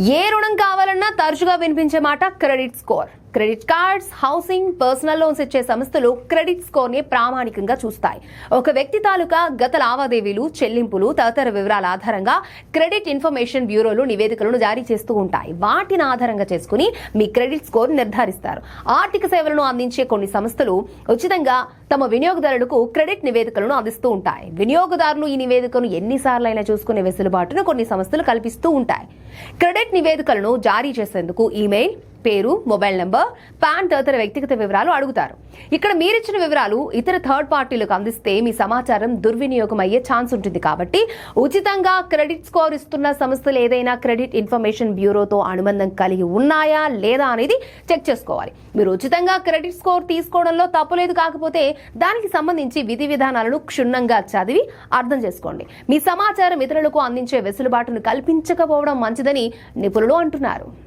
ఏ రుణం కావాలన్నా తరచుగా వినిపించే మాట credit score. Credit cards, housing, personal loans ఇచ్చే సంస్థలు క్రెడిట్ స్కోర్ ని ప్రామాణికంగా చూస్తాయి. ఒక వ్యక్తి తాలూకా గత లావాదేవీలు, చెల్లింపులు తదితర వివరాల ఆధారంగా క్రెడిట్ ఇన్ఫర్మేషన్ బ్యూరోలు నివేదికలను జారీ చేస్తూ ఉంటాయి. వాటిని ఆధారంగా చేసుకుని మీ క్రెడిట్ స్కోర్ నిర్ధారిస్తారు. ఆర్థిక సేవలను అందించే కొన్ని సంస్థలు ఉచితంగా తమ వినియోగదారులకు క్రెడిట్ నివేదికలను అందిస్తూ ఉంటాయి. వినియోగదారులు ఈ నివేదికను ఎన్నిసార్లైనా చూసుకునే వెసులుబాటును కొన్ని సంస్థలు కల్పిస్తూ ఉంటాయి. క్రెడిట్ నివేదికలను జారీ చేసేందుకు ఈమెయిల్, పేరు, మొబైల్ నంబర్, పాన్ తదితర వ్యక్తిగత వివరాలు అడుగుతారు. ఇక్కడ మీరిచ్చిన వివరాలు ఇతర థర్డ్ పార్టీలకు అందిస్తే మీ సమాచారం దుర్వినియోగం అయ్యే ఛాన్స్ ఉంటుంది. కాబట్టి ఉచితంగా క్రెడిట్ స్కోర్ ఇస్తున్న సంస్థలు ఏదైనా క్రెడిట్ ఇన్ఫర్మేషన్ బ్యూరోతో అనుబంధం కలిగి ఉన్నాయా లేదా అనేది చెక్ చేసుకోవాలి. మీరు ఉచితంగా క్రెడిట్ స్కోర్ తీసుకోవడంలో తప్పులేదు. కాకపోతే దానికి సంబంధించి విధి విధానాలను క్షుణ్ణంగా చదివి అర్థం చేసుకోండి. మీ సమాచారం ఇతరులకు అందించే వెసులుబాటును కల్పించకపోవడం మంచిదని నిపుణులు అంటున్నారు.